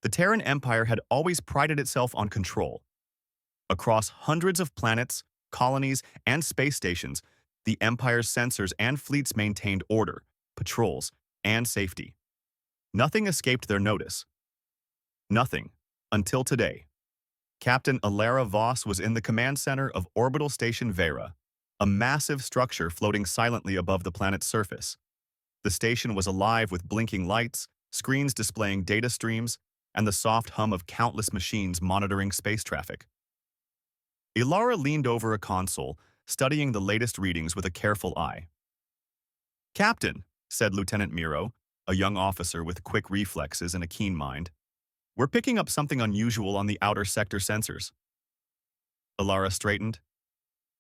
The Terran Empire had always prided itself on control. Across hundreds of planets, colonies, and space stations, the Empire's sensors and fleets maintained order, patrols, and safety. Nothing escaped their notice. Nothing, until today. Captain Alara Voss was in the command center of Orbital Station Vera, a massive structure floating silently above the planet's surface. The station was alive with blinking lights, screens displaying data streams, and the soft hum of countless machines monitoring space traffic. Ilara leaned over a console, studying the latest readings with a careful eye. "Captain," said Lieutenant Miro, a young officer with quick reflexes and a keen mind, "we're picking up something unusual on the outer sector sensors." Ilara straightened.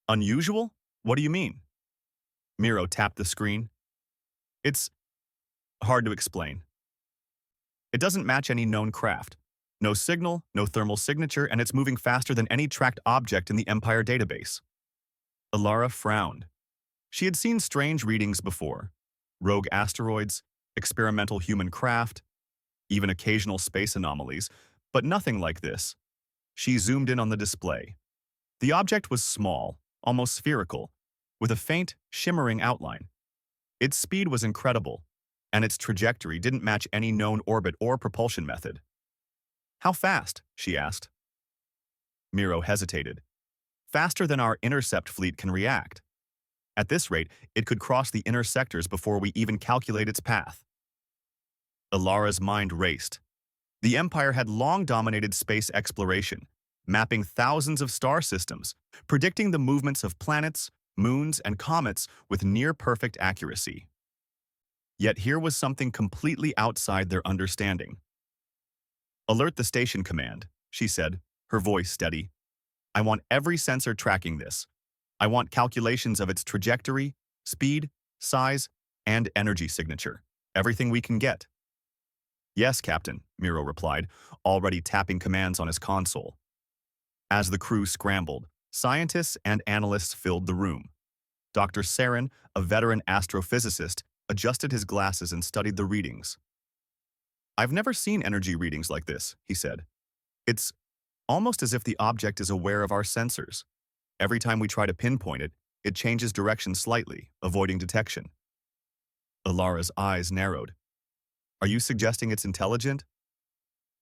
"Unusual? What do you mean?" Miro tapped the screen. "It's hard to explain. It doesn't match any known craft. No signal, no thermal signature, and it's moving faster than any tracked object in the Empire database." Ilara frowned. She had seen strange readings before: rogue asteroids, experimental human craft, even occasional space anomalies, but nothing like this. She zoomed in on the display. The object was small, almost spherical, with a faint, shimmering outline. Its speed was incredible, and its trajectory didn't match any known orbit or propulsion method. "How fast?" she asked. Miro hesitated. "Faster than our intercept fleet can react. At this rate, it could cross the inner sectors before we even calculate its path." Ilara's mind raced. The Empire had long dominated space exploration, mapping thousands of star systems, predicting the movements of planets, moons, and comets with near-perfect accuracy. Yet here was something completely outside their understanding. "Alert the station command," she said, her voice steady. "I want every sensor tracking this. I want calculations of its trajectory, speed, size, and energy signature. Everything we can get." "Yes, Captain," Miro replied, already tapping commands on his console. As the crew scrambled, scientists and analysts filled the room. Dr. Saren, a veteran astrophysicist, adjusted his glasses and studied the readings. "I've never seen energy readings like this," he said. "It's almost as if the object is aware of our sensors. Every time we try to pinpoint it, it changes direction slightly, avoiding detection." Ilara's eyes narrowed. "Are you suggesting it's intelligent?"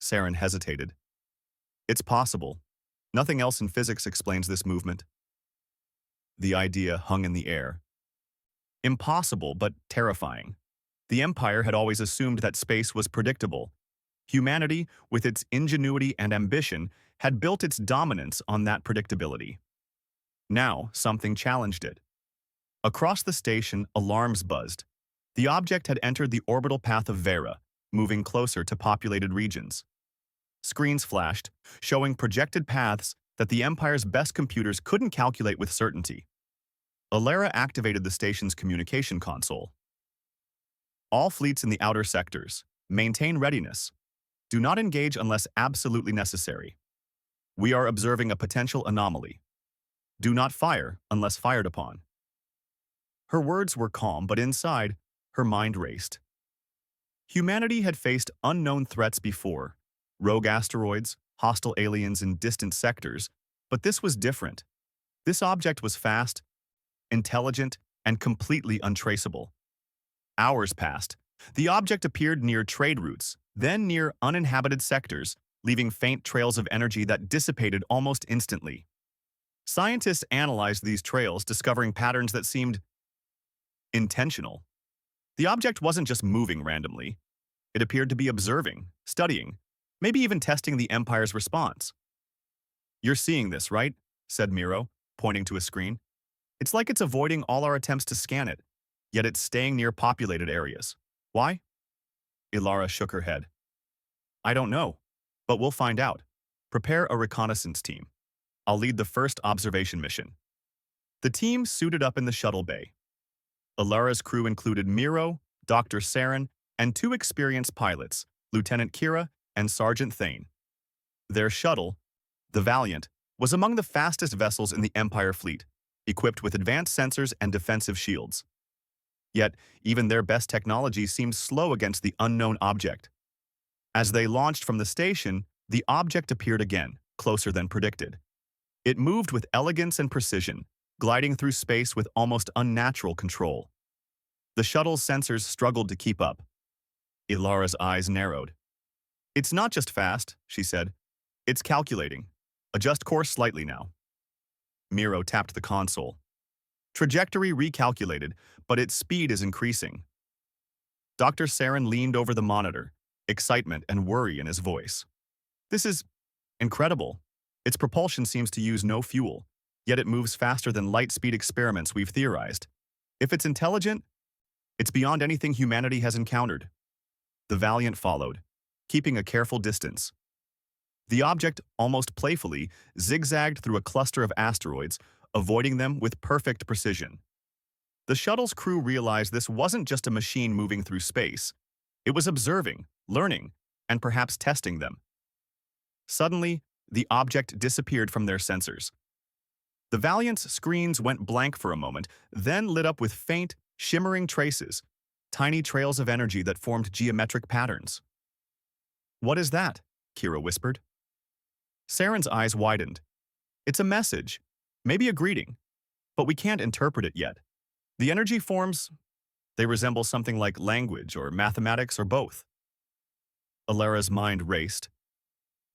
Saren hesitated. "It's possible. Nothing else in physics explains this movement." The idea hung in the air. Impossible, but terrifying. The Empire had always assumed that space was predictable. Humanity, with its ingenuity and ambition, had built its dominance on that predictability. Now, something challenged it. Across the station, alarms buzzed. The object had entered the orbital path of Vera, moving closer to populated regions. Screens flashed, showing projected paths that the Empire's best computers couldn't calculate with certainty. Ilara activated the station's communication console. "All fleets in the outer sectors, maintain readiness. Do not engage unless absolutely necessary. We are observing a potential anomaly. Do not fire unless fired upon." Her words were calm, but inside, her mind raced. Humanity had faced unknown threats before: rogue asteroids, hostile aliens in distant sectors, but this was different. This object was fast, intelligent, and completely untraceable. Hours passed. The object appeared near trade routes, then near uninhabited sectors, leaving faint trails of energy that dissipated almost instantly. Scientists analyzed these trails, discovering patterns that seemed intentional. The object wasn't just moving randomly. It appeared to be observing, studying, maybe even testing the Empire's response. "You're seeing this, right?" said Miro, pointing to a screen. "It's like it's avoiding all our attempts to scan it, yet it's staying near populated areas. Why?" Ilara shook her head. "I don't know, but we'll find out. Prepare a reconnaissance team. I'll lead the first observation mission." The team suited up in the shuttle bay. Ilara's crew included Miro, Dr. Saren, and two experienced pilots, Lieutenant Kira and Sergeant Thane. Their shuttle, the Valiant, was among the fastest vessels in the Empire fleet, equipped with advanced sensors and defensive shields. Yet, even their best technology seemed slow against the unknown object. As they launched from the station, the object appeared again, closer than predicted. It moved with elegance and precision, gliding through space with almost unnatural control. The shuttle's sensors struggled to keep up. Ilara's eyes narrowed. "It's not just fast," she said. "It's calculating. Adjust course slightly now." Miro tapped the console. Trajectory recalculated, but its speed is increasing. Dr. Saren leaned over the monitor, excitement and worry in his voice. "This is incredible. Its propulsion seems to use no fuel, yet it moves faster than light-speed experiments we've theorized. If it's intelligent, it's beyond anything humanity has encountered." The Valiant followed, keeping a careful distance. The object, almost playfully, zigzagged through a cluster of asteroids, avoiding them with perfect precision. The shuttle's crew realized this wasn't just a machine moving through space. It was observing, learning, and perhaps testing them. Suddenly, the object disappeared from their sensors. The Valiant's screens went blank for a moment, then lit up with faint, shimmering traces, tiny trails of energy that formed geometric patterns. "What is that?" Kira whispered. Saren's eyes widened. "It's a message, maybe a greeting, but we can't interpret it yet. The energy forms, they resemble something like language or mathematics or both." Alara's mind raced.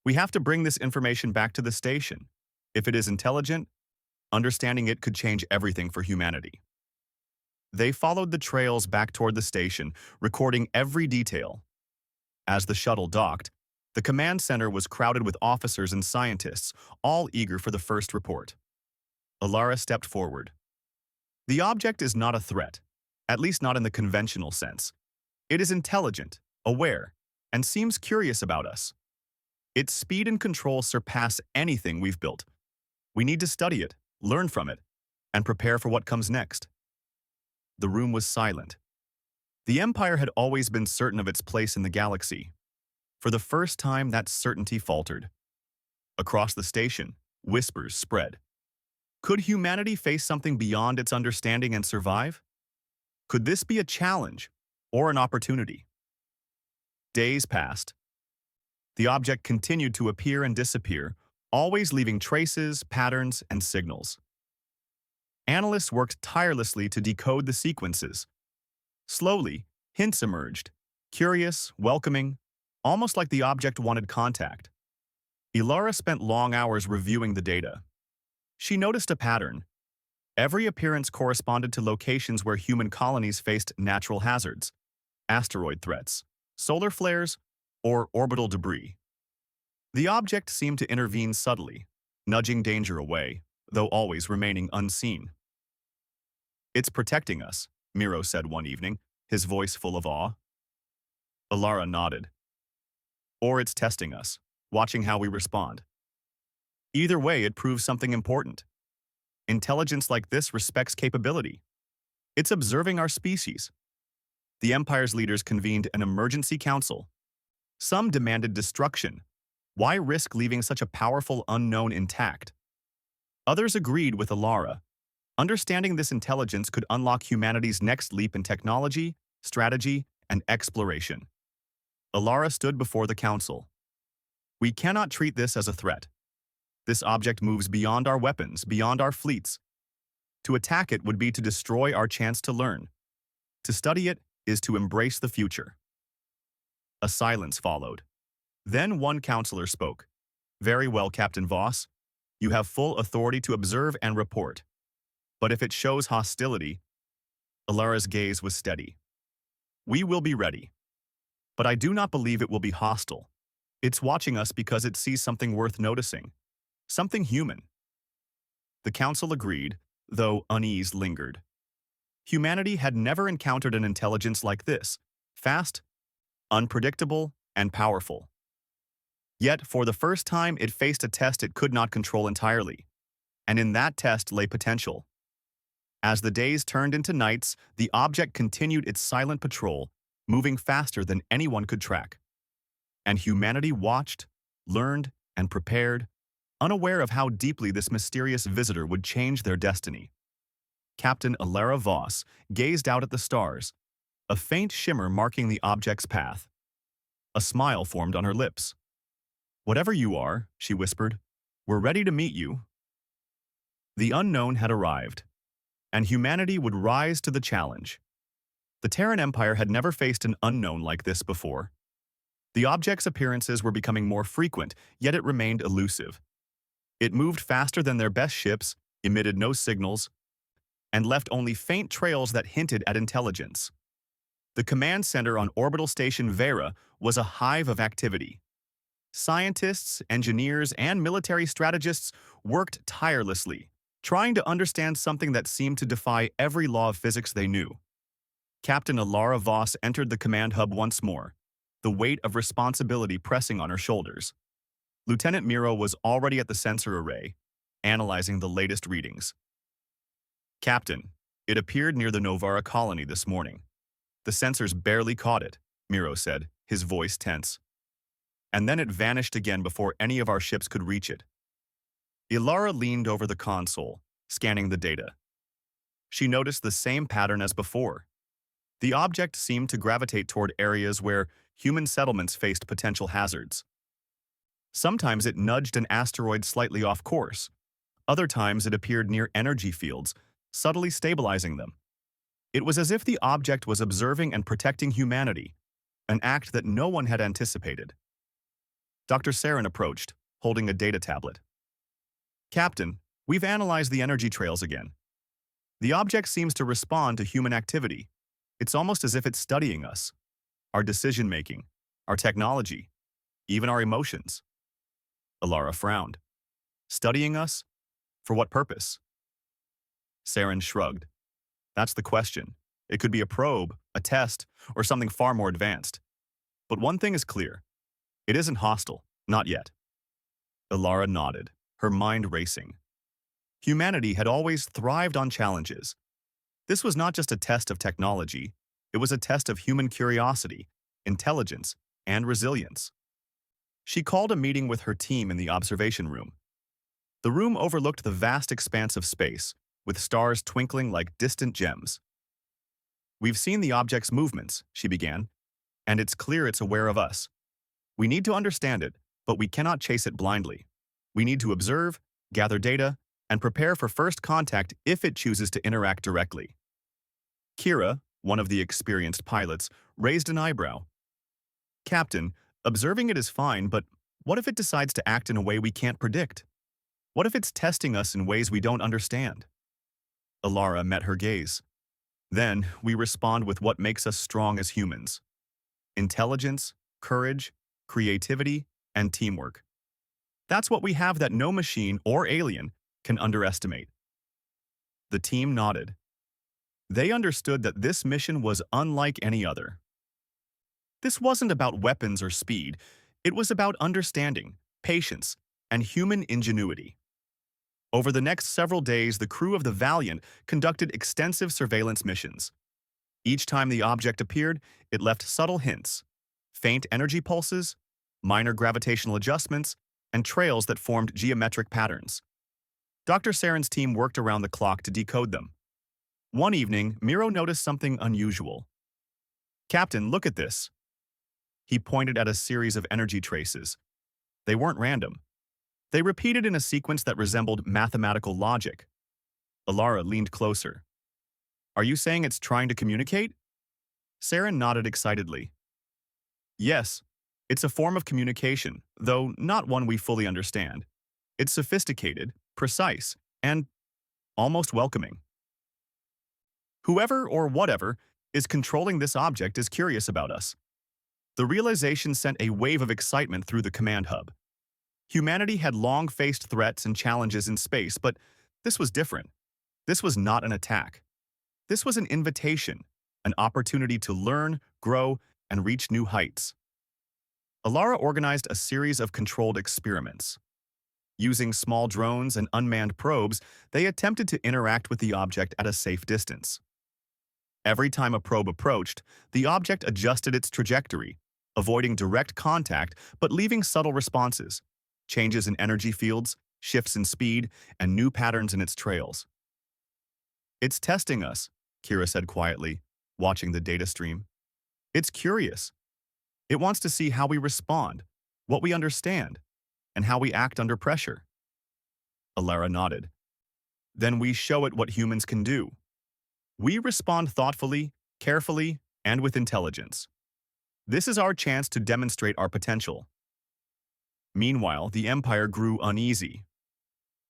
"We have to bring this information back to the station. If it is intelligent, understanding it could change everything for humanity." They followed the trails back toward the station, recording every detail. As the shuttle docked, the command center was crowded with officers and scientists, all eager for the first report. Alara stepped forward. "The object is not a threat, at least not in the conventional sense. It is intelligent, aware, and seems curious about us. Its speed and control surpass anything we've built. We need to study it, learn from it, and prepare for what comes next." The room was silent. The Empire had always been certain of its place in the galaxy. For the first time, that certainty faltered. Across the station, whispers spread. Could humanity face something beyond its understanding and survive? Could this be a challenge or an opportunity? Days passed. The object continued to appear and disappear, always leaving traces, patterns, and signals. Analysts worked tirelessly to decode the sequences. Slowly, hints emerged, curious, welcoming, almost like the object wanted contact. Ilara spent long hours reviewing the data. She noticed a pattern. Every appearance corresponded to locations where human colonies faced natural hazards, asteroid threats, solar flares, or orbital debris. The object seemed to intervene subtly, nudging danger away, though always remaining unseen. "It's protecting us," Miro said one evening, his voice full of awe. Alara nodded. "Or it's testing us, watching how we respond. Either way, it proves something important. Intelligence like this respects capability. It's observing our species." The Empire's leaders convened an emergency council. Some demanded destruction. Why risk leaving such a powerful unknown intact? Others agreed with Alara. Understanding this intelligence could unlock humanity's next leap in technology, strategy, and exploration. Alara stood before the council. "We cannot treat this as a threat. This object moves beyond our weapons, beyond our fleets. To attack it would be to destroy our chance to learn. To study it is to embrace the future." A silence followed. Then one counselor spoke. "Very well, Captain Voss. You have full authority to observe and report. But if it shows hostility..." Alara's gaze was steady. "We will be ready. But I do not believe it will be hostile. It's watching us because it sees something worth noticing. Something human." The council agreed, though unease lingered. Humanity had never encountered an intelligence like this, fast, unpredictable, and powerful. Yet, for the first time, it faced a test it could not control entirely. And in that test lay potential. As the days turned into nights, the object continued its silent patrol, moving faster than anyone could track. And humanity watched, learned, and prepared, unaware of how deeply this mysterious visitor would change their destiny. Captain Alara Voss gazed out at the stars, a faint shimmer marking the object's path. A smile formed on her lips. "Whatever you are," she whispered, "we're ready to meet you." The unknown had arrived, and humanity would rise to the challenge. The Terran Empire had never faced an unknown like this before. The object's appearances were becoming more frequent, yet it remained elusive. It moved faster than their best ships, emitted no signals, and left only faint trails that hinted at intelligence. The command center on orbital station Vera was a hive of activity. Scientists, engineers, and military strategists worked tirelessly, trying to understand something that seemed to defy every law of physics they knew. Captain Alara Voss entered the command hub once more, the weight of responsibility pressing on her shoulders. Lieutenant Miro was already at the sensor array, analyzing the latest readings. "Captain, it appeared near the Novara colony this morning. The sensors barely caught it," Miro said, his voice tense. "And then it vanished again before any of our ships could reach it." Ilara leaned over the console, scanning the data. She noticed the same pattern as before. The object seemed to gravitate toward areas where human settlements faced potential hazards. Sometimes it nudged an asteroid slightly off course. Other times it appeared near energy fields, subtly stabilizing them. It was as if the object was observing and protecting humanity, an act that no one had anticipated. Dr. Saren approached, holding a data tablet. "Captain, we've analyzed the energy trails again. The object seems to respond to human activity. It's almost as if it's studying us, our decision-making, our technology, even our emotions." Alara frowned. "Studying us? For what purpose?" Saren shrugged. "That's the question. It could be a probe, a test, or something far more advanced. But one thing is clear. It isn't hostile, not yet." Alara nodded, her mind racing. Humanity had always thrived on challenges. This was not just a test of technology, it was a test of human curiosity, intelligence, and resilience. She called a meeting with her team in the observation room. The room overlooked the vast expanse of space, with stars twinkling like distant gems. "We've seen the object's movements," she began, "and it's clear it's aware of us. We need to understand it, but we cannot chase it blindly. We need to observe, gather data, and prepare for first contact if it chooses to interact directly." Kira, one of the experienced pilots, raised an eyebrow. "Captain, observing it is fine, but what if it decides to act in a way we can't predict? What if it's testing us in ways we don't understand?" Alara met her gaze. "Then we respond with what makes us strong as humans: intelligence, courage, creativity, and teamwork. That's what we have that no machine or alien can underestimate." The team nodded. They understood that this mission was unlike any other. This wasn't about weapons or speed. It was about understanding, patience, and human ingenuity. Over the next several days, the crew of the Valiant conducted extensive surveillance missions. Each time the object appeared, it left subtle hints: faint energy pulses, minor gravitational adjustments, and trails that formed geometric patterns. Dr. Saren's team worked around the clock to decode them. One evening, Miro noticed something unusual. "Captain, look at this." He pointed at a series of energy traces. They weren't random. They repeated in a sequence that resembled mathematical logic. Alara leaned closer. "Are you saying it's trying to communicate?" Saren nodded excitedly. "Yes, it's a form of communication, though not one we fully understand. It's sophisticated, precise, and almost welcoming. Whoever or whatever is controlling this object is curious about us." The realization sent a wave of excitement through the command hub. Humanity had long faced threats and challenges in space, but this was different. This was not an attack. This was an invitation, an opportunity to learn, grow, and reach new heights. Alara organized a series of controlled experiments. Using small drones and unmanned probes, they attempted to interact with the object at a safe distance. Every time a probe approached, the object adjusted its trajectory, avoiding direct contact but leaving subtle responses: changes in energy fields, shifts in speed, and new patterns in its trails. "It's testing us," Kira said quietly, watching the data stream. "It's curious. It wants to see how we respond, what we understand, and how we act under pressure. Alara nodded. Then we show it what humans can do. We respond thoughtfully, carefully, and with intelligence. This is our chance to demonstrate our potential. Meanwhile, the Empire grew uneasy.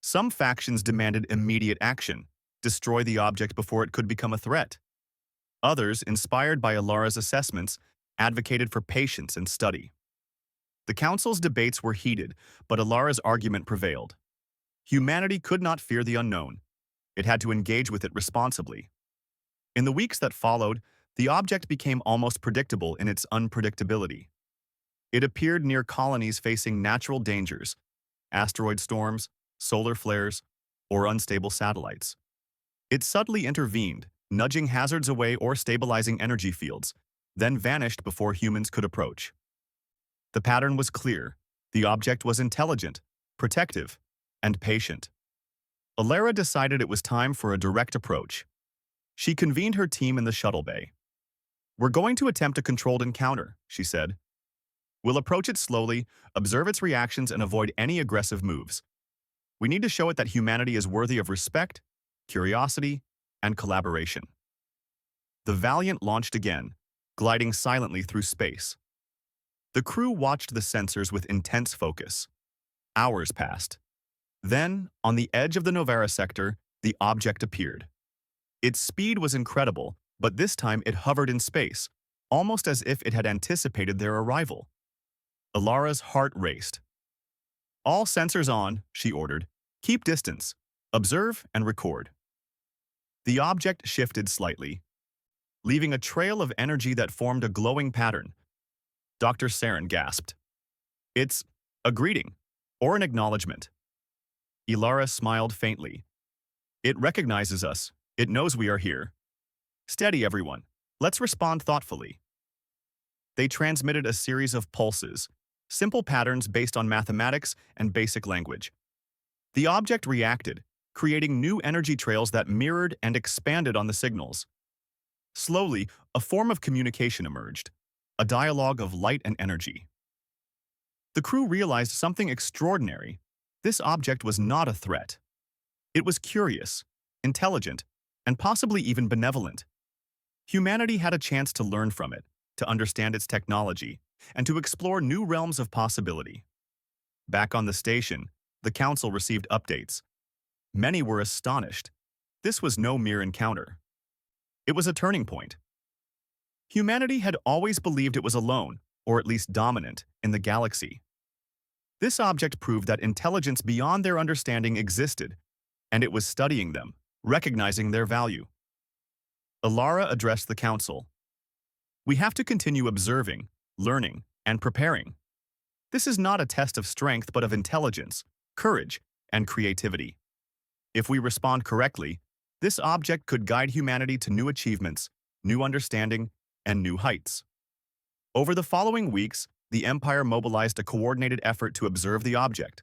Some factions demanded immediate action, destroy the object before it could become a threat. Others, inspired by Alara's assessments, advocated for patience and study. The Council's debates were heated, but Alara's argument prevailed. Humanity could not fear the unknown. It had to engage with it responsibly. In the weeks that followed, the object became almost predictable in its unpredictability. It appeared near colonies facing natural dangers, asteroid storms, solar flares, or unstable satellites. It subtly intervened, nudging hazards away or stabilizing energy fields, then vanished before humans could approach. The pattern was clear. The object was intelligent, protective, and patient. Alara decided it was time for a direct approach. She convened her team in the shuttle bay. "We're going to attempt a controlled encounter," she said. "We'll approach it slowly, observe its reactions, and avoid any aggressive moves. We need to show it that humanity is worthy of respect, curiosity, and collaboration." The Valiant launched again, gliding silently through space. The crew watched the sensors with intense focus. Hours passed. Then, on the edge of the Novara sector, the object appeared. Its speed was incredible, but this time it hovered in space, almost as if it had anticipated their arrival. Alara's heart raced. "All sensors on," she ordered. "Keep distance. Observe and record." The object shifted slightly, leaving a trail of energy that formed a glowing pattern. Dr. Saren gasped. "It's a greeting, or an acknowledgement." Alara smiled faintly. "It recognizes us. It knows we are here. Steady, everyone. Let's respond thoughtfully." They transmitted a series of pulses, simple patterns based on mathematics and basic language. The object reacted, creating new energy trails that mirrored and expanded on the signals. Slowly, a form of communication emerged, a dialogue of light and energy. The crew realized something extraordinary. This object was not a threat. It was curious, intelligent, and possibly even benevolent. Humanity had a chance to learn from it, to understand its technology, and to explore new realms of possibility. Back on the station, the Council received updates. Many were astonished. This was no mere encounter. It was a turning point. Humanity had always believed it was alone, or at least dominant, in the galaxy. This object proved that intelligence beyond their understanding existed, and it was studying them, recognizing their value. Alara addressed the Council. "We have to continue observing, learning, and preparing. This is not a test of strength but of intelligence, courage, and creativity. If we respond correctly, this object could guide humanity to new achievements, new understanding, and new heights." Over the following weeks, the Empire mobilized a coordinated effort to observe the object.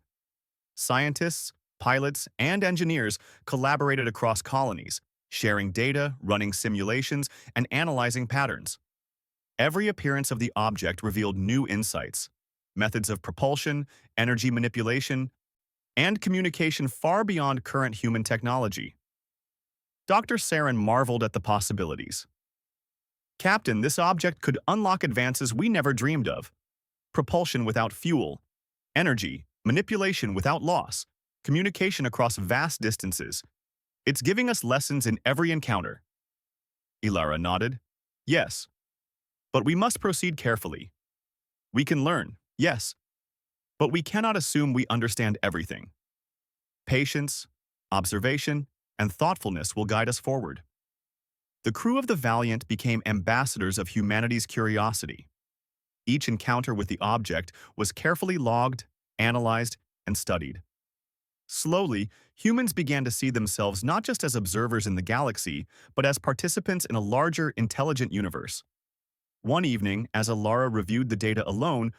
Scientists, pilots, and engineers collaborated across colonies, sharing data, running simulations, and analyzing patterns. Every appearance of the object revealed new insights, methods of propulsion, energy manipulation, and communication far beyond current human technology. Dr. Saren marveled at the possibilities. "Captain, this object could unlock advances we never dreamed of. Propulsion without fuel, energy, manipulation without loss, communication across vast distances. It's giving us lessons in every encounter." Alara nodded. "Yes. But we must proceed carefully. We can learn, yes, but we cannot assume we understand everything. Patience, observation, and thoughtfulness will guide us forward." The crew of the Valiant became ambassadors of humanity's curiosity. Each encounter with the object was carefully logged, analyzed, and studied. Slowly, humans began to see themselves not just as observers in the galaxy, but as participants in a larger, intelligent universe. One evening, as Alara reviewed the data alone,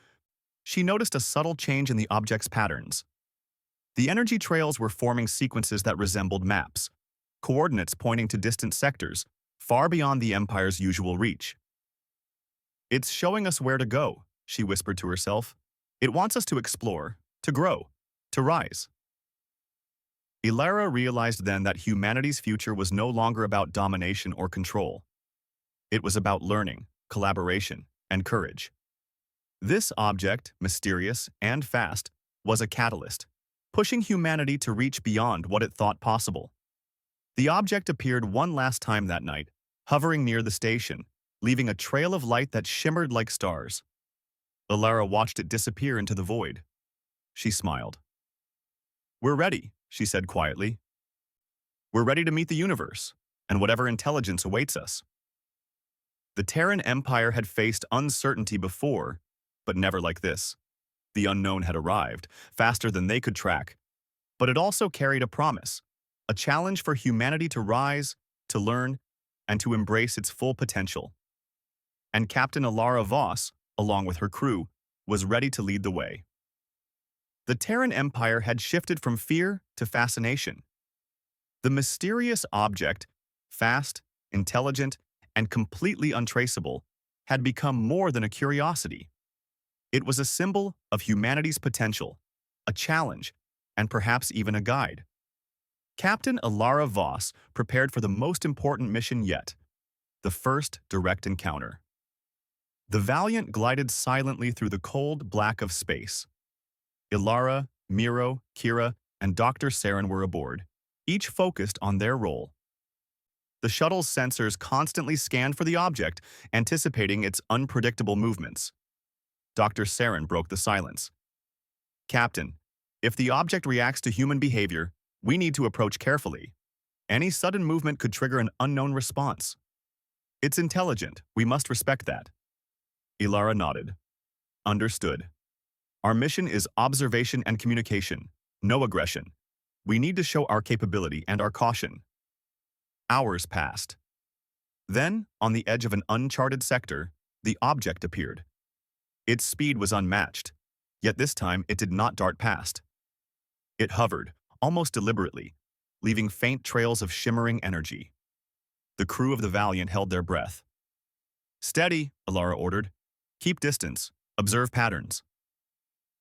she noticed a subtle change in the object's patterns. The energy trails were forming sequences that resembled maps, coordinates pointing to distant sectors, far beyond the Empire's usual reach. "It's showing us where to go," she whispered to herself. It wants us to explore, to grow, to rise. Ilara realized then that humanity's future was no longer about domination or control. It was about learning, collaboration, and courage. This object, mysterious and fast, was a catalyst, pushing humanity to reach beyond what it thought possible. The object appeared one last time that night, hovering near the station, leaving a trail of light that shimmered like stars. Ilara watched it disappear into the void. She smiled. "We're ready," she said quietly. "We're ready to meet the universe, and whatever intelligence awaits us." The Terran Empire had faced uncertainty before, but never like this. The unknown had arrived, faster than they could track, but it also carried a promise, a challenge for humanity to rise, to learn, and to embrace its full potential. And Captain Ilara Voss, along with her crew, was ready to lead the way. The Terran Empire had shifted from fear to fascination. The mysterious object, fast, intelligent, and completely untraceable, had become more than a curiosity. It was a symbol of humanity's potential, a challenge, and perhaps even a guide. Captain Ilara Voss prepared for the most important mission yet, the first direct encounter. The Valiant glided silently through the cold black of space. Ilara, Miro, Kira, and Dr. Saren were aboard, each focused on their role. The shuttle's sensors constantly scanned for the object, anticipating its unpredictable movements. Dr. Saren broke the silence. "Captain, if the object reacts to human behavior, we need to approach carefully. Any sudden movement could trigger an unknown response. It's intelligent, we must respect that." Ilara nodded. "Understood. Our mission is observation and communication, no aggression. We need to show our capability and our caution." Hours passed. Then, on the edge of an uncharted sector, the object appeared. Its speed was unmatched, yet this time it did not dart past. It hovered, almost deliberately, leaving faint trails of shimmering energy. The crew of the Valiant held their breath. "Steady," Ilara ordered. "Keep distance. Observe patterns."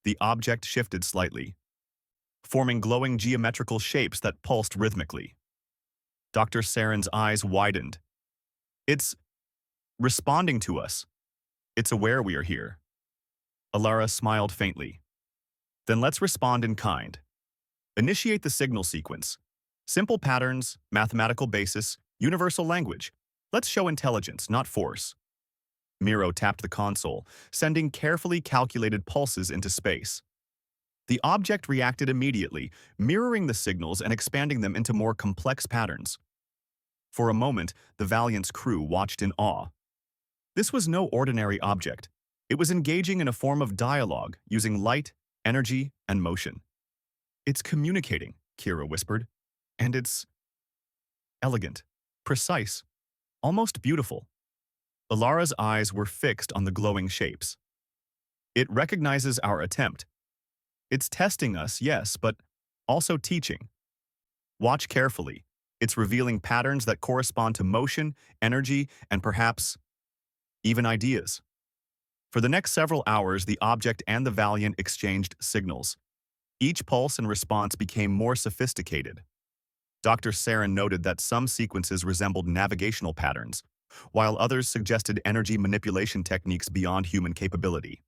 The object shifted slightly, forming glowing geometrical shapes that pulsed rhythmically. Dr. Saren's eyes widened. "It's responding to us. It's aware we are here." Ilara smiled faintly. "Then let's respond in kind. Initiate the signal sequence. Simple patterns, mathematical basis, universal language. Let's show intelligence, not force." Miro tapped the console, sending carefully calculated pulses into space. The object reacted immediately, mirroring the signals and expanding them into more complex patterns. For a moment, the Valiant's crew watched in awe. This was no ordinary object. It was engaging in a form of dialogue, using light, energy, and motion. "It's communicating," Kira whispered. "And it's elegant, precise, almost beautiful." Ilara's eyes were fixed on the glowing shapes. "It recognizes our attempt. It's testing us, yes, but also teaching. Watch carefully. It's revealing patterns that correspond to motion, energy, and perhaps even ideas." For the next several hours, the object and the Valiant exchanged signals. Each pulse and response became more sophisticated. Dr. Saren noted that some sequences resembled navigational patterns, while others suggested energy manipulation techniques beyond human capability.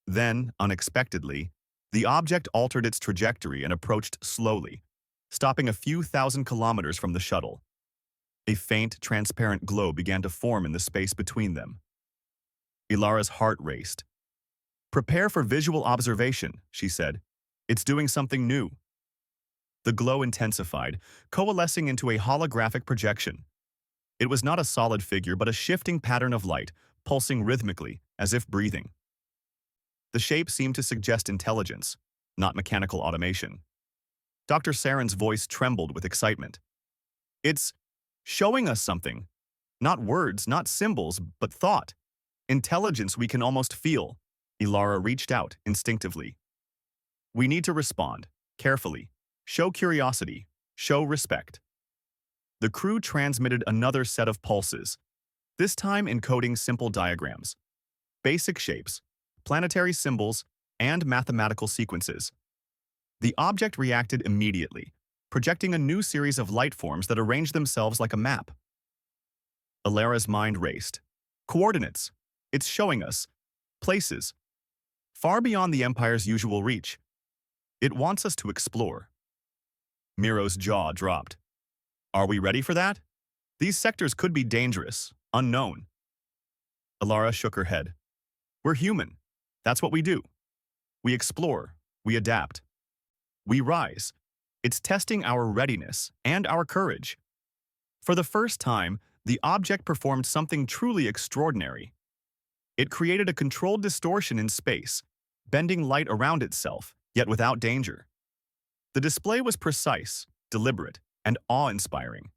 Then, unexpectedly, the object altered its trajectory and approached slowly, stopping a few thousand kilometers from the shuttle. A faint, transparent glow began to form in the space between them. Ilara's heart raced. "Prepare for visual observation," she said. "It's doing something new." The glow intensified, coalescing into a holographic projection. It was not a solid figure, but a shifting pattern of light, pulsing rhythmically, as if breathing. The shape seemed to suggest intelligence, not mechanical automation. Dr. Saren's voice trembled with excitement. "It's showing us something. Not words, not symbols, but thought. Intelligence we can almost feel." Ilara reached out instinctively. "We need to respond, carefully. Show curiosity, show respect." The crew transmitted another set of pulses, this time encoding simple diagrams. Basic shapes, planetary symbols, and mathematical sequences. The object reacted immediately, projecting a new series of light forms that arranged themselves like a map. Ilara's mind raced. Coordinates. It's showing us. Places. Far beyond the Empire's usual reach. It wants us to explore. Miro's jaw dropped. Are we ready for that? These sectors could be dangerous, unknown. Ilara shook her head. We're human. That's what we do. We explore. We adapt. We rise. It's testing our readiness and our courage. For the first time, the object performed something truly extraordinary. It created a controlled distortion in space, bending light around itself, yet without danger. The display was precise, deliberate, and awe-inspiring.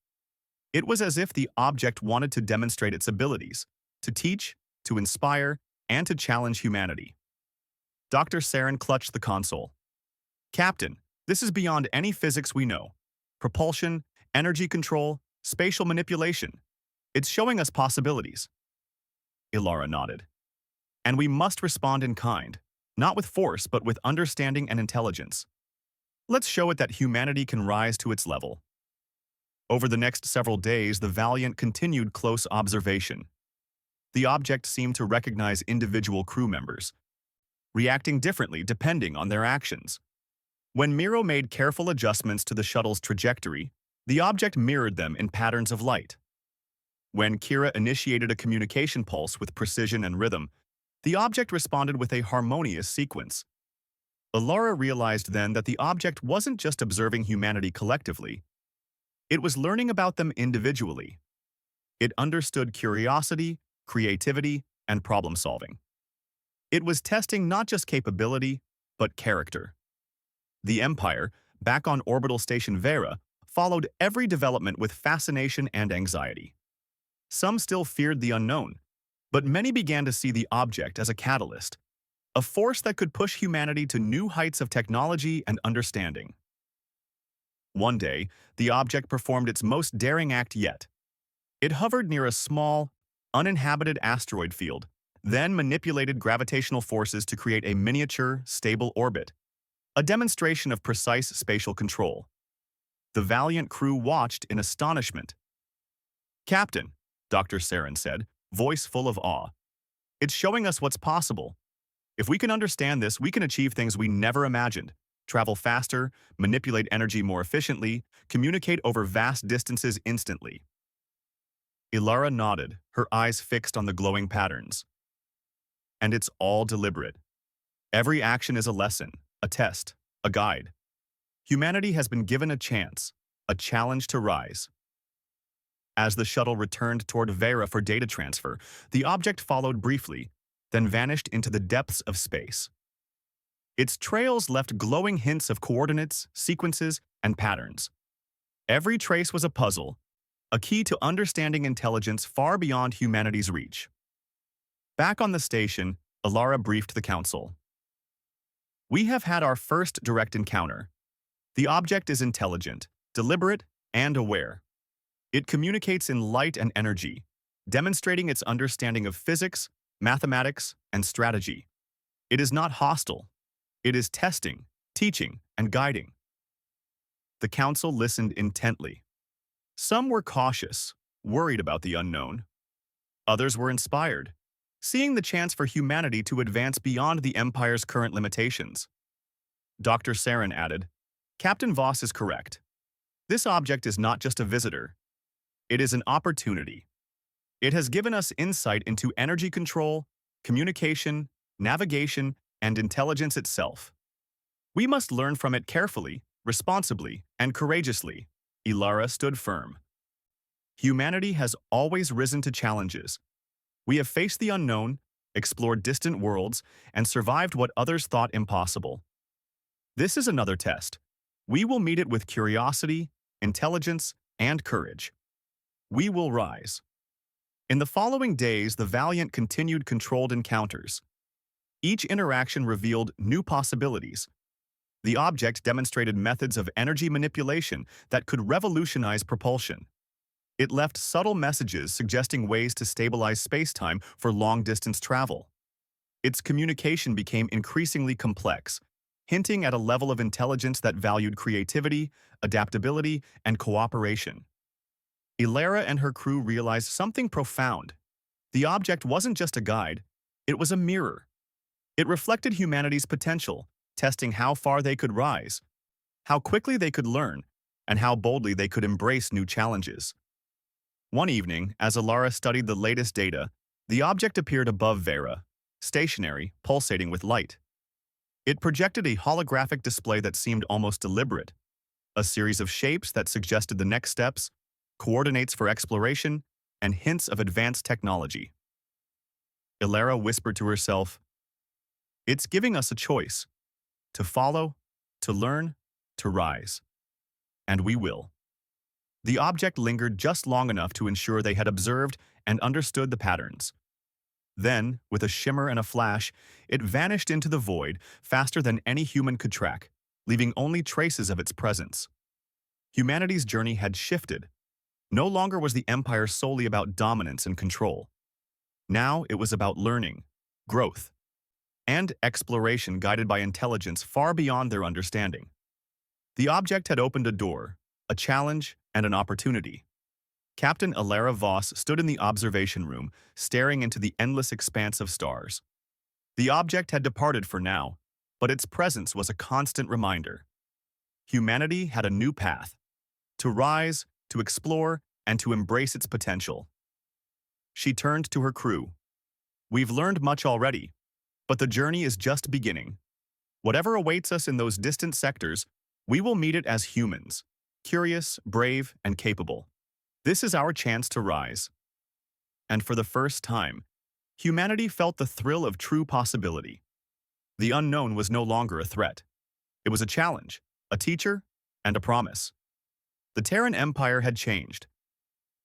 It was as if the object wanted to demonstrate its abilities, to teach, to inspire, and to challenge humanity. Dr. Saren clutched the console. Captain, this is beyond any physics we know. Propulsion, energy control, spatial manipulation. It's showing us possibilities. Ilara nodded. And we must respond in kind, not with force but with understanding and intelligence. Let's show it that humanity can rise to its level. Over the next several days, the Valiant continued close observation. The object seemed to recognize individual crew members, reacting differently depending on their actions. When Miro made careful adjustments to the shuttle's trajectory, the object mirrored them in patterns of light. When Kira initiated a communication pulse with precision and rhythm, the object responded with a harmonious sequence. Ilara realized then that the object wasn't just observing humanity collectively. It was learning about them individually. It understood curiosity, creativity, and problem-solving. It was testing not just capability, but character. The Empire, back on orbital station Vera, followed every development with fascination and anxiety. Some still feared the unknown, but many began to see the object as a catalyst, a force that could push humanity to new heights of technology and understanding. One day, the object performed its most daring act yet. It hovered near a small, uninhabited asteroid field, then manipulated gravitational forces to create a miniature, stable orbit, a demonstration of precise spatial control. The Valiant crew watched in astonishment. Captain, Dr. Saren said, voice full of awe. It's showing us what's possible. If we can understand this, we can achieve things we never imagined. Travel faster, manipulate energy more efficiently, communicate over vast distances instantly. Ilara nodded, her eyes fixed on the glowing patterns. And it's all deliberate. Every action is a lesson, a test, a guide. Humanity has been given a chance, a challenge to rise. As the shuttle returned toward Vera for data transfer, the object followed briefly, then vanished into the depths of space. Its trails left glowing hints of coordinates, sequences, and patterns. Every trace was a puzzle, a key to understanding intelligence far beyond humanity's reach. Back on the station, Ilara briefed the Council. We have had our first direct encounter. The object is intelligent, deliberate, and aware. It communicates in light and energy, demonstrating its understanding of physics, mathematics, and strategy. It is not hostile. It is testing, teaching, and guiding. The Council listened intently. Some were cautious, worried about the unknown. Others were inspired, seeing the chance for humanity to advance beyond the Empire's current limitations. Dr. Saren added, Captain Voss is correct. This object is not just a visitor. It is an opportunity. It has given us insight into energy control, communication, navigation, and intelligence itself. We must learn from it carefully, responsibly, and courageously. Ilara stood firm. Humanity has always risen to challenges. We have faced the unknown, explored distant worlds, and survived what others thought impossible. This is another test. We will meet it with curiosity, intelligence, and courage. We will rise. In the following days, the Valiant continued controlled encounters. Each interaction revealed new possibilities. The object demonstrated methods of energy manipulation that could revolutionize propulsion. It left subtle messages suggesting ways to stabilize spacetime for long-distance travel. Its communication became increasingly complex, hinting at a level of intelligence that valued creativity, adaptability, and cooperation. Ilara and her crew realized something profound. The object wasn't just a guide, it was a mirror. It reflected humanity's potential, testing how far they could rise, how quickly they could learn, and how boldly they could embrace new challenges. One evening, as Ilara studied the latest data, the object appeared above Vera, stationary, pulsating with light. It projected a holographic display that seemed almost deliberate, a series of shapes that suggested the next steps, coordinates for exploration, and hints of advanced technology. Ilara whispered to herself, "It's giving us a choice, to follow, to learn, to rise. And we will." The object lingered just long enough to ensure they had observed and understood the patterns. Then, with a shimmer and a flash, it vanished into the void faster than any human could track, leaving only traces of its presence. Humanity's journey had shifted. No longer was the Empire solely about dominance and control. Now it was about learning, growth, and exploration guided by intelligence far beyond their understanding. The object had opened a door, a challenge, and an opportunity. Captain Ilara Voss stood in the observation room, staring into the endless expanse of stars. The object had departed for now, but its presence was a constant reminder. Humanity had a new path, to rise, to explore, and to embrace its potential. She turned to her crew. "We've learned much already, but the journey is just beginning. Whatever awaits us in those distant sectors, we will meet it as humans, curious, brave, and capable. This is our chance to rise." And for the first time, humanity felt the thrill of true possibility. The unknown was no longer a threat. It was a challenge, a teacher, and a promise. The Terran Empire had changed.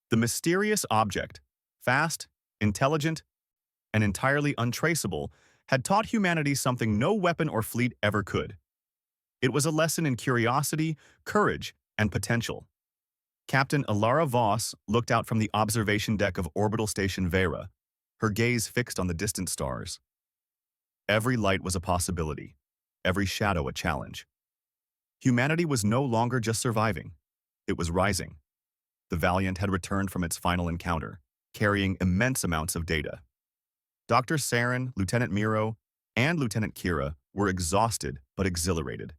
The mysterious object, fast, intelligent, and entirely untraceable, had taught humanity something no weapon or fleet ever could. It was a lesson in curiosity, courage, and potential. Captain Ilara Voss looked out from the observation deck of Orbital Station Vera, her gaze fixed on the distant stars. Every light was a possibility, every shadow a challenge. Humanity was no longer just surviving, it was rising. The Valiant had returned from its final encounter, carrying immense amounts of data. Dr. Saren, Lieutenant Miro, and Lieutenant Kira were exhausted but exhilarated.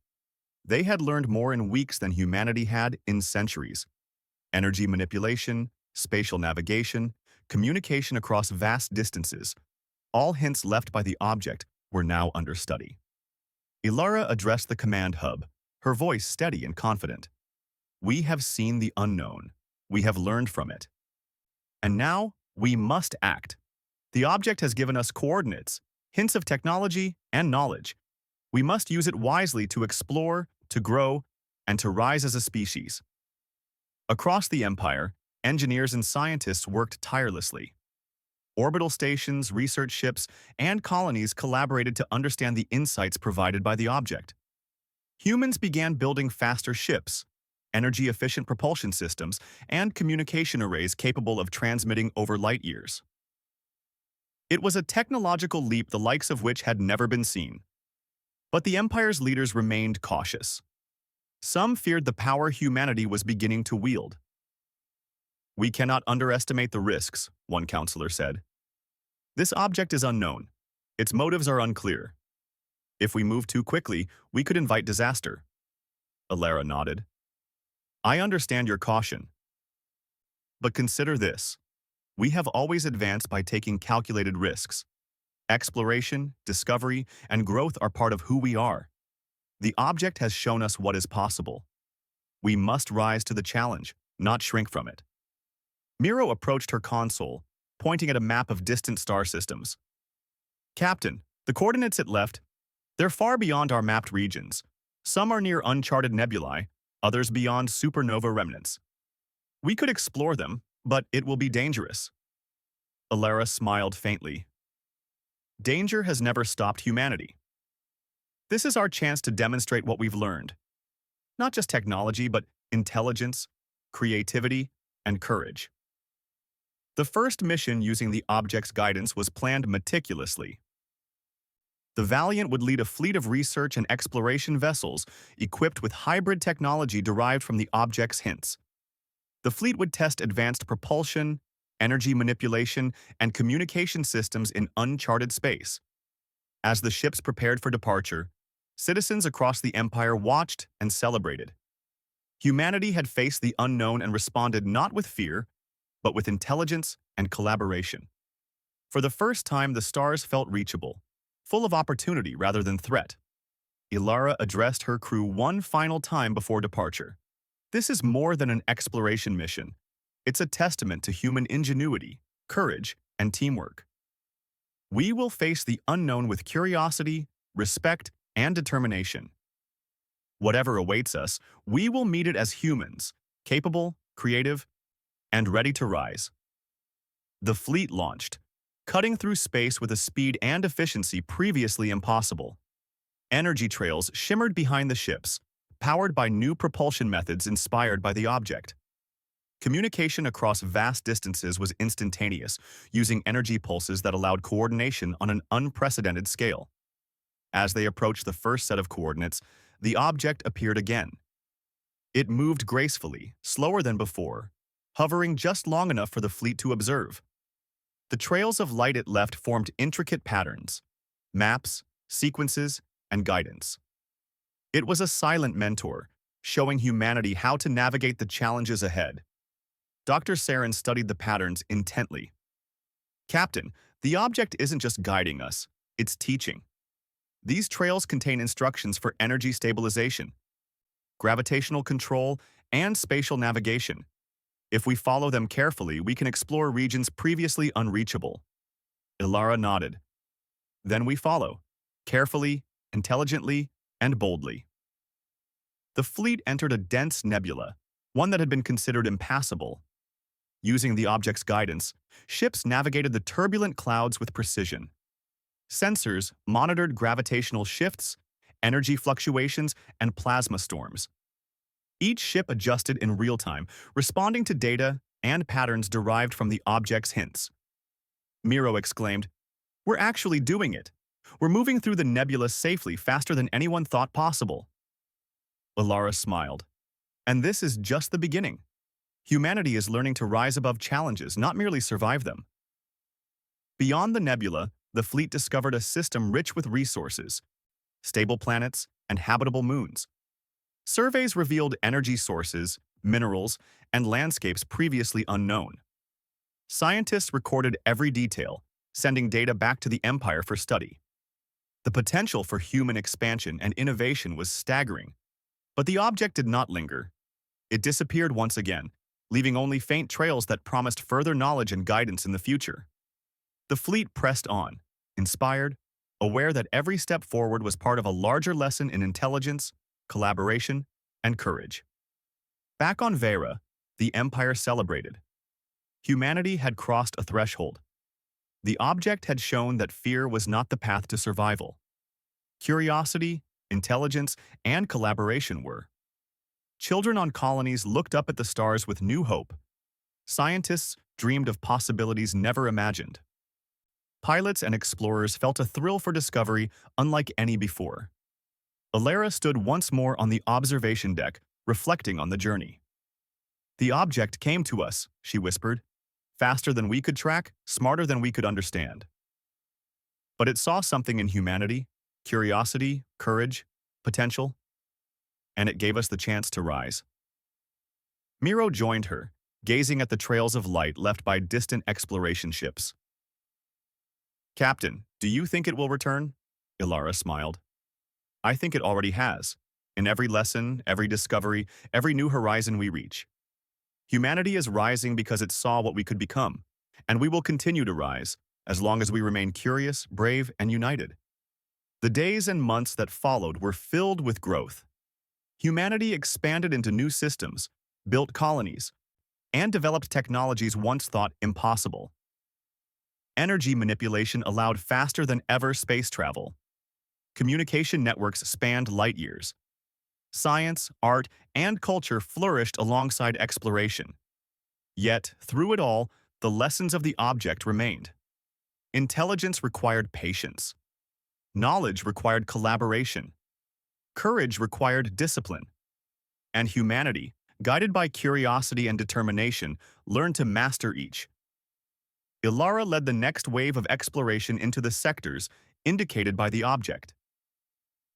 They had learned more in weeks than humanity had in centuries. Energy manipulation, spatial navigation, communication across vast distances, all hints left by the object were now under study. Ilara addressed the command hub, her voice steady and confident. "We have seen the unknown. We have learned from it. And now we must act. The object has given us coordinates, hints of technology, and knowledge. We must use it wisely to explore, to grow, and to rise as a species." Across the Empire, engineers and scientists worked tirelessly. Orbital stations, research ships, and colonies collaborated to understand the insights provided by the object. Humans began building faster ships, energy-efficient propulsion systems, and communication arrays capable of transmitting over light years. It was a technological leap the likes of which had never been seen. But the Empire's leaders remained cautious. Some feared the power humanity was beginning to wield. "We cannot underestimate the risks," one counselor said. "This object is unknown. Its motives are unclear. If we move too quickly, we could invite disaster." Ilara nodded. "I understand your caution. But consider this. We have always advanced by taking calculated risks. Exploration, discovery, and growth are part of who we are. The object has shown us what is possible. We must rise to the challenge, not shrink from it." Miro approached her console, pointing at a map of distant star systems. "Captain, the coordinates it left, they're far beyond our mapped regions. Some are near uncharted nebulae, others beyond supernova remnants. We could explore them, but it will be dangerous." Ilara smiled faintly. "Danger has never stopped humanity. This is our chance to demonstrate what we've learned. Not just technology, but intelligence, creativity, and courage." The first mission using the object's guidance was planned meticulously. The Valiant would lead a fleet of research and exploration vessels equipped with hybrid technology derived from the object's hints. The fleet would test advanced propulsion, energy manipulation, and communication systems in uncharted space. As the ships prepared for departure, citizens across the Empire watched and celebrated. Humanity had faced the unknown and responded not with fear, but with intelligence and collaboration. For the first time, the stars felt reachable, full of opportunity rather than threat. Ilara addressed her crew one final time before departure. This is more than an exploration mission. It's a testament to human ingenuity, courage, and teamwork. We will face the unknown with curiosity, respect, and determination. Whatever awaits us, we will meet it as humans, capable, creative, and ready to rise. The fleet launched, cutting through space with a speed and efficiency previously impossible. Energy trails shimmered behind the ships, powered by new propulsion methods inspired by the object. Communication across vast distances was instantaneous, using energy pulses that allowed coordination on an unprecedented scale. As they approached the first set of coordinates, the object appeared again. It moved gracefully, slower than before, hovering just long enough for the fleet to observe. The trails of light it left formed intricate patterns, maps, sequences, and guidance. It was a silent mentor, showing humanity how to navigate the challenges ahead. Dr. Saren studied the patterns intently. Captain, the object isn't just guiding us, it's teaching. These trails contain instructions for energy stabilization, gravitational control, and spatial navigation. If we follow them carefully, we can explore regions previously unreachable. Ilara nodded. Then we follow, carefully, intelligently, and boldly. The fleet entered a dense nebula, one that had been considered impassable. Using the object's guidance, ships navigated the turbulent clouds with precision. Sensors monitored gravitational shifts, energy fluctuations, and plasma storms. Each ship adjusted in real time, responding to data and patterns derived from the object's hints. Miro exclaimed, "We're actually doing it. We're moving through the nebula safely, faster than anyone thought possible." Ilara smiled. And this is just the beginning. Humanity is learning to rise above challenges, not merely survive them. Beyond the nebula, the fleet discovered a system rich with resources, stable planets, and habitable moons. Surveys revealed energy sources, minerals, and landscapes previously unknown. Scientists recorded every detail, sending data back to the Empire for study. The potential for human expansion and innovation was staggering. But the object did not linger. It disappeared once again, leaving only faint trails that promised further knowledge and guidance in the future. The fleet pressed on, inspired, aware that every step forward was part of a larger lesson in intelligence, collaboration, and courage. Back on Vera, the Empire celebrated. Humanity had crossed a threshold. The object had shown that fear was not the path to survival. Curiosity, intelligence, and collaboration were. Children on colonies looked up at the stars with new hope. Scientists dreamed of possibilities never imagined. Pilots and explorers felt a thrill for discovery unlike any before. Ilara stood once more on the observation deck, reflecting on the journey. "The object came to us," she whispered, "faster than we could track, smarter than we could understand." But it saw something in humanity, curiosity, courage, potential, and it gave us the chance to rise. Miro joined her, gazing at the trails of light left by distant exploration ships. "Captain, do you think it will return?" Ilara smiled. "I think it already has, in every lesson, every discovery, every new horizon we reach. Humanity is rising because it saw what we could become, and we will continue to rise, as long as we remain curious, brave, and united." The days and months that followed were filled with growth. Humanity expanded into new systems, built colonies, and developed technologies once thought impossible. Energy manipulation allowed faster than ever space travel. Communication networks spanned light years. Science, art, and culture flourished alongside exploration. Yet, through it all, the lessons of the object remained. Intelligence required patience. Knowledge required collaboration. Courage required discipline. And humanity, guided by curiosity and determination, learned to master each. Ilara led the next wave of exploration into the sectors indicated by the object.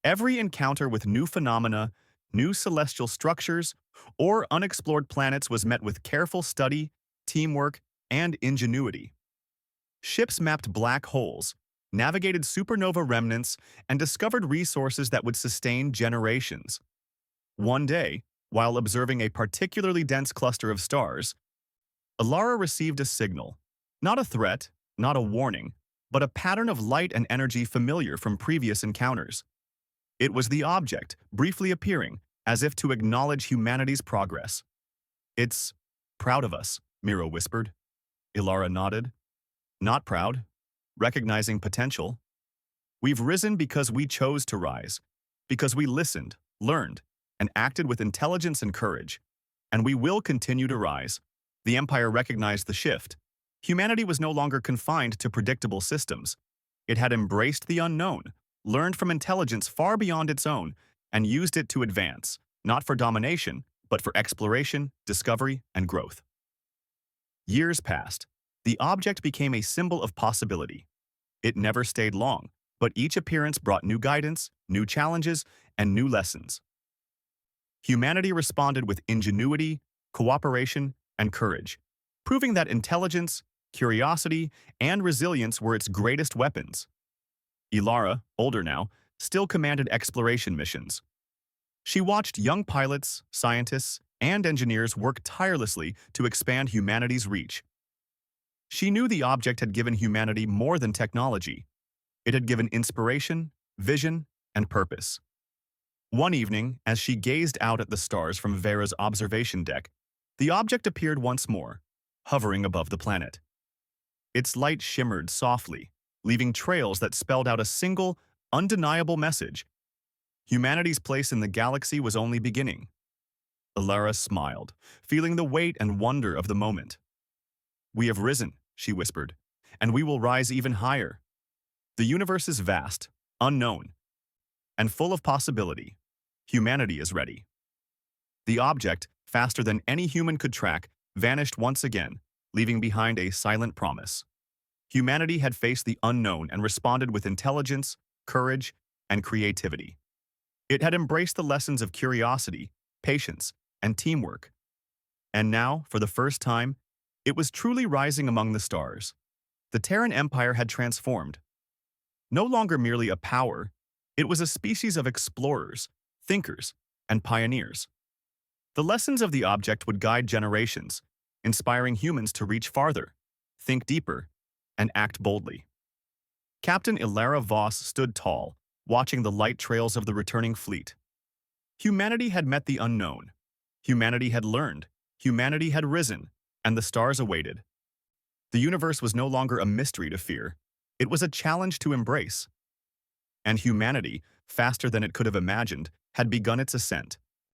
Every encounter with new phenomena, new celestial structures, or unexplored planets was met with careful study, teamwork, and ingenuity. Ships mapped black holes, navigated supernova remnants, and discovered resources that would sustain generations. One day, while observing a particularly dense cluster of stars, Ilara received a signal. Not a threat, not a warning, but a pattern of light and energy familiar from previous encounters. It was the object, briefly appearing, as if to acknowledge humanity's progress. "It's proud of us," Miro whispered. Ilara nodded. "Not proud. Recognizing potential. We've risen because we chose to rise, because we listened, learned, and acted with intelligence and courage. And we will continue to rise." The Empire recognized the shift. Humanity was no longer confined to predictable systems. It had embraced the unknown, learned from intelligence far beyond its own, and used it to advance, not for domination, but for exploration, discovery, and growth. Years passed. The object became a symbol of possibility. It never stayed long, but each appearance brought new guidance, new challenges, and new lessons. Humanity responded with ingenuity, cooperation, and courage, proving that intelligence, curiosity, and resilience were its greatest weapons. Ilara, older now, still commanded exploration missions. She watched young pilots, scientists, and engineers work tirelessly to expand humanity's reach. She knew the object had given humanity more than technology. It had given inspiration, vision, and purpose. One evening, as she gazed out at the stars from Vera's observation deck, the object appeared once more, hovering above the planet. Its light shimmered softly, leaving trails that spelled out a single, undeniable message. Humanity's place in the galaxy was only beginning. Ilara smiled, feeling the weight and wonder of the moment. "We have risen," she whispered, "and we will rise even higher. The universe is vast, unknown, and full of possibility. Humanity is ready." The object, faster than any human could track, vanished once again, leaving behind a silent promise. Humanity had faced the unknown and responded with intelligence, courage, and creativity. It had embraced the lessons of curiosity, patience, and teamwork. And now, for the first time, it was truly rising among the stars. The Terran Empire had transformed. No longer merely a power, it was a species of explorers, thinkers, and pioneers. The lessons of the object would guide generations, inspiring humans to reach farther, think deeper, and act boldly. Captain Ilara Voss stood tall, watching the light trails of the returning fleet. Humanity had met the unknown. Humanity had learned. Humanity had risen, and the stars awaited. The universe was no longer a mystery to fear. It was a challenge to embrace. And humanity, faster than it could have imagined, had begun its ascent.